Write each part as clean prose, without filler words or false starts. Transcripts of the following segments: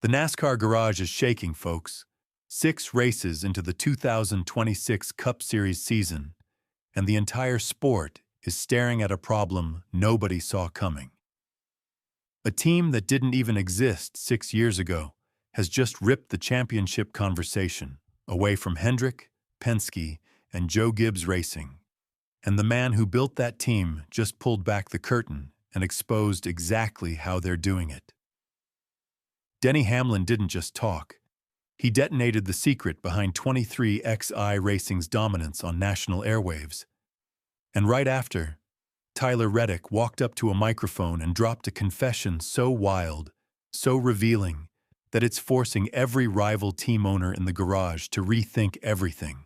The NASCAR garage is shaking, folks. 6 races into the 2026 Cup Series season, and the entire sport is staring at a problem nobody saw coming. A team that didn't even exist 6 years ago has just ripped the championship conversation away from Hendrick, Penske, and Joe Gibbs Racing. And the man who built that team just pulled back the curtain and exposed exactly how they're doing it. Denny Hamlin didn't just talk. He detonated the secret behind 23XI Racing's dominance on national airwaves. And right after, Tyler Reddick walked up to a microphone and dropped a confession so wild, so revealing, that it's forcing every rival team owner in the garage to rethink everything.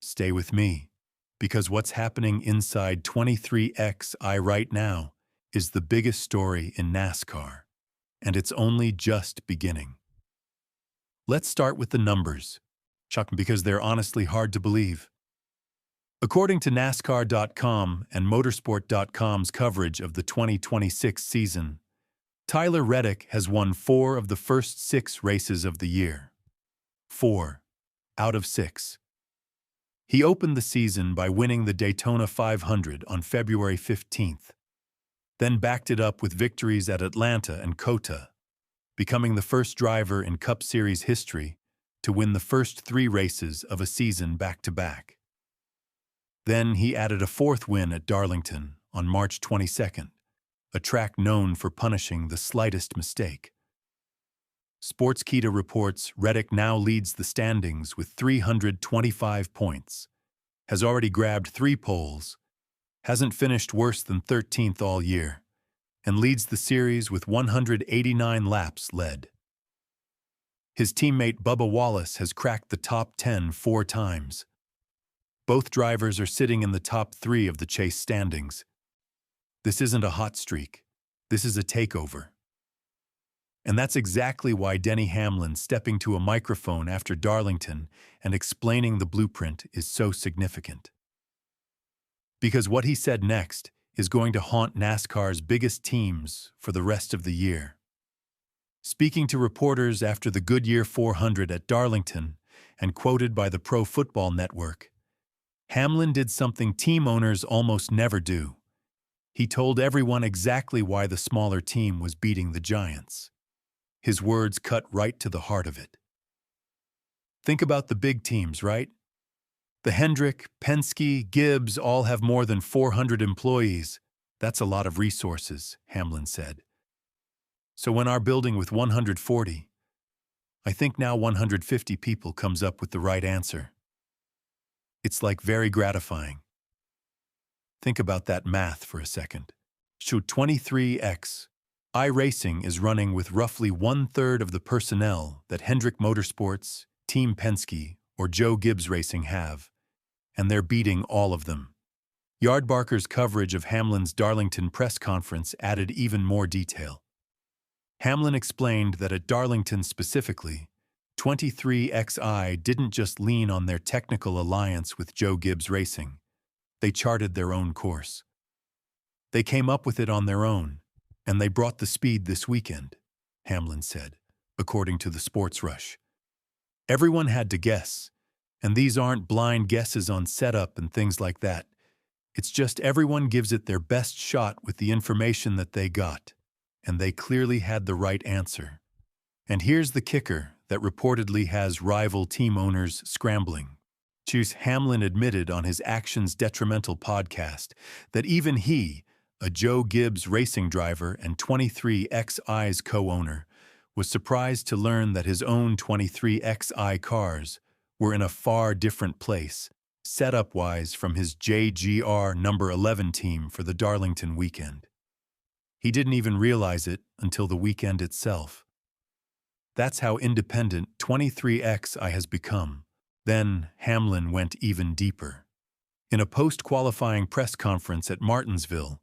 Stay with me, because what's happening inside 23XI right now is the biggest story in NASCAR, and it's only just beginning. Let's start with the numbers, because they're honestly hard to believe. According to NASCAR.com and Motorsport.com's coverage of the 2026 season, Tyler Reddick has won 4 of the first 6 races of the year. 4 out of 6. He opened the season by winning the Daytona 500 on February 15th, then backed it up with victories at Atlanta and COTA, becoming the first driver in Cup Series history to win the first 3 races of a season back-to-back. Then he added a 4th win at Darlington on March 22nd, a track known for punishing the slightest mistake. Sportskeeda reports Reddick now leads the standings with 325 points, has already grabbed 3 poles, hasn't finished worse than 13th all year, and leads the series with 189 laps led. His teammate Bubba Wallace has cracked the top 10 4 times. Both drivers are sitting in the top 3 of the chase standings. This isn't a hot streak. This is a takeover. And that's exactly why Denny Hamlin stepping to a microphone after Darlington and explaining the blueprint is so significant. Because what he said next is going to haunt NASCAR's biggest teams for the rest of the year. Speaking to reporters after the Goodyear 400 at Darlington and quoted by the Pro Football Network, Hamlin did something team owners almost never do. He told everyone exactly why the smaller team was beating the giants. His words cut right to the heart of it. Think about the big teams, right? The Hendrick, Penske, Gibbs all have more than 400 employees. That's a lot of resources, Hamlin said. So when our building with 140, I think now 150 people comes up with the right answer. It's like very gratifying. Think about that math for a second. Shoot 23X. iRacing is running with roughly 1/3 of the personnel that Hendrick Motorsports, Team Penske, or Joe Gibbs Racing have, and they're beating all of them. Yardbarker's coverage of Hamlin's Darlington press conference added even more detail. Hamlin explained that at Darlington specifically, 23XI didn't just lean on their technical alliance with Joe Gibbs Racing. They charted their own course. They came up with it on their own, and they brought the speed this weekend, Hamlin said, according to the Sports Rush. Everyone had to guess, and these aren't blind guesses on setup and things like that. It's just everyone gives it their best shot with the information that they got, and they clearly had the right answer. And here's the kicker that reportedly has rival team owners scrambling. Hamlin admitted on his Actions Detrimental podcast that even he, a Joe Gibbs Racing driver and 23XI's co-owner, was surprised to learn that his own 23XI cars were in a far different place, setup-wise from his JGR number 11 team for the Darlington weekend. He didn't even realize it until the weekend itself. That's how independent 23XI has become. Then Hamlin went even deeper. In a post-qualifying press conference at Martinsville,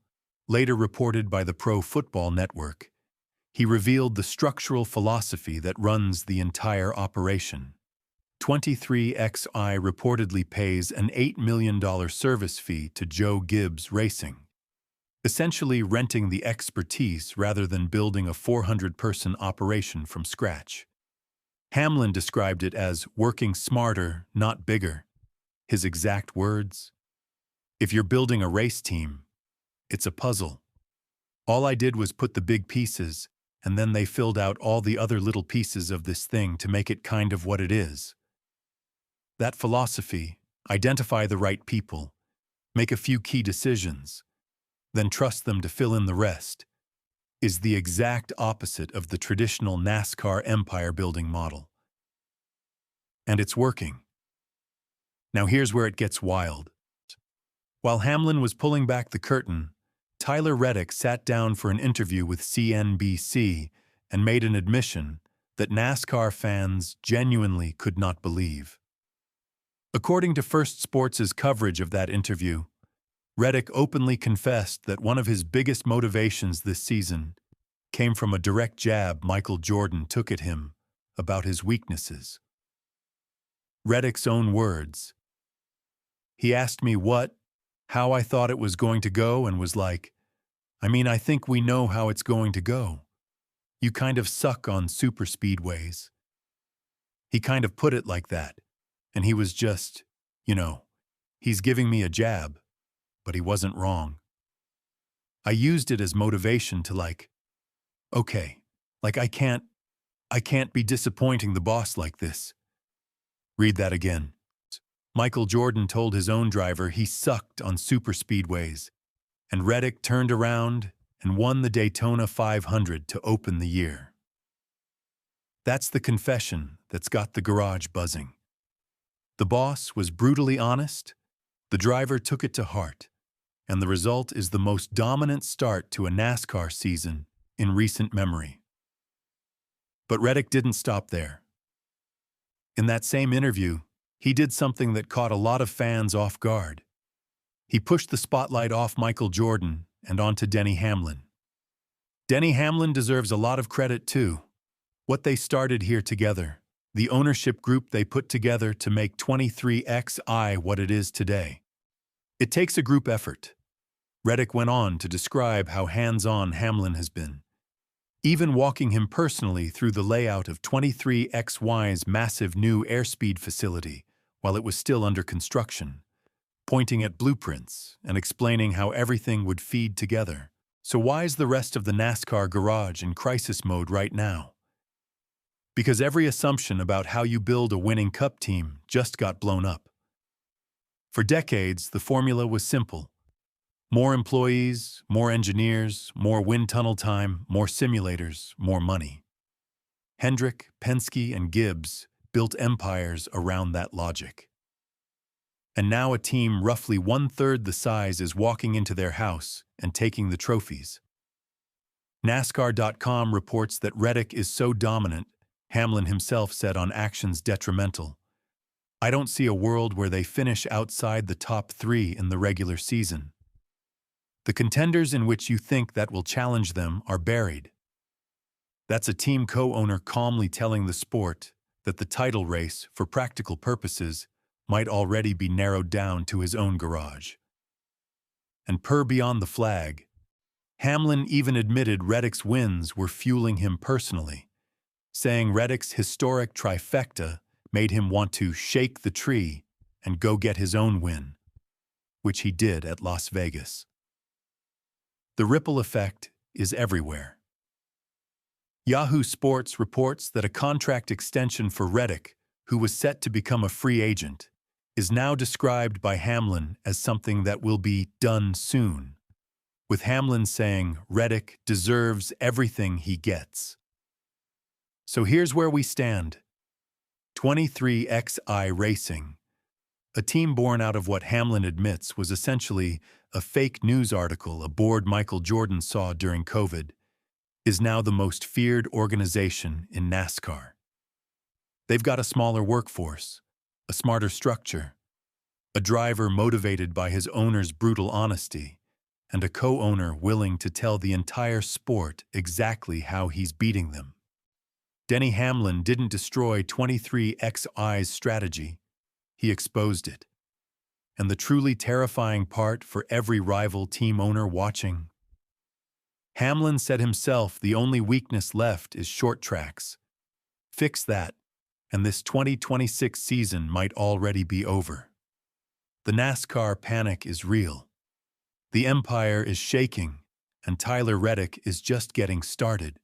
later reported by the Pro Football Network, he revealed the structural philosophy that runs the entire operation. 23XI reportedly pays an $8 million service fee to Joe Gibbs Racing. essentially renting the expertise rather than building a 400-person operation from scratch. Hamlin described it as working smarter, not bigger. His exact words: "If you're building a race team, it's a puzzle. All I did was put the big pieces, and then they filled out all the other little pieces of this thing to make it kind of what it is." That philosophy, identify the right people, make a few key decisions, then trust them to fill in the rest, is the exact opposite of the traditional NASCAR empire-building model. And it's working. Now here's where it gets wild. While Hamlin was pulling back the curtain, Tyler Reddick sat down for an interview with CNBC and made an admission that NASCAR fans genuinely could not believe. According to First Sports' coverage of that interview, Reddick openly confessed that one of his biggest motivations this season came from a direct jab Michael Jordan took at him about his weaknesses. Reddick's own words: "He asked me how I thought it was going to go and was like, I think we know how it's going to go. You kind of suck on super speedways." He kind of put it like that, and he was just, he's giving me a jab, but he wasn't wrong. I used it as motivation to okay, I can't be disappointing the boss like this. Read that again. Michael Jordan told his own driver he sucked on super speedways, and Reddick turned around and won the Daytona 500 to open the year. That's the confession that's got the garage buzzing. The boss was brutally honest, the driver took it to heart, and the result is the most dominant start to a NASCAR season in recent memory. But Reddick didn't stop there. In that same interview, he did something that caught a lot of fans off guard. He pushed the spotlight off Michael Jordan and onto Denny Hamlin. Denny Hamlin deserves a lot of credit too. What they started here together, the ownership group they put together to make 23XI what it is today. It takes a group effort. Reddick went on to describe how hands-on Hamlin has been, even walking him personally through the layout of 23XY's massive new airspeed facility while it was still under construction, pointing at blueprints and explaining how everything would feed together. So why is the rest of the NASCAR garage in crisis mode right now? Because every assumption about how you build a winning cup team just got blown up. For decades, the formula was simple. More employees, more engineers, more wind tunnel time, more simulators, more money. Hendrick, Penske, and Gibbs built empires around that logic. And now a team roughly 1/3 the size is walking into their house and taking the trophies. NASCAR.com reports that Reddick is so dominant, Hamlin himself said on Action's Detrimental, "I don't see a world where they finish outside the top 3 in the regular season. The contenders in which you think that will challenge them are buried." That's a team co-owner calmly telling the sport that the title race, for practical purposes, might already be narrowed down to his own garage. And per Beyond the Flag, Hamlin even admitted Reddick's wins were fueling him personally, saying Reddick's historic trifecta made him want to shake the tree and go get his own win, which he did at Las Vegas. The ripple effect is everywhere. Yahoo Sports reports that a contract extension for Reddick, who was set to become a free agent, is now described by Hamlin as something that will be done soon, with Hamlin saying Reddick deserves everything he gets. So here's where we stand. 23XI Racing, a team born out of what Hamlin admits was essentially a fake news article aboard Michael Jordan saw during COVID, is now the most feared organization in NASCAR. They've got a smaller workforce, a smarter structure, a driver motivated by his owner's brutal honesty, and a co-owner willing to tell the entire sport exactly how he's beating them. Denny Hamlin didn't destroy 23XI's strategy, he exposed it. And the truly terrifying part for every rival team owner watching Hamlin said himself the only weakness left is short tracks. Fix that, and this 2026 season might already be over. The NASCAR panic is real. The empire is shaking, and Tyler Reddick is just getting started.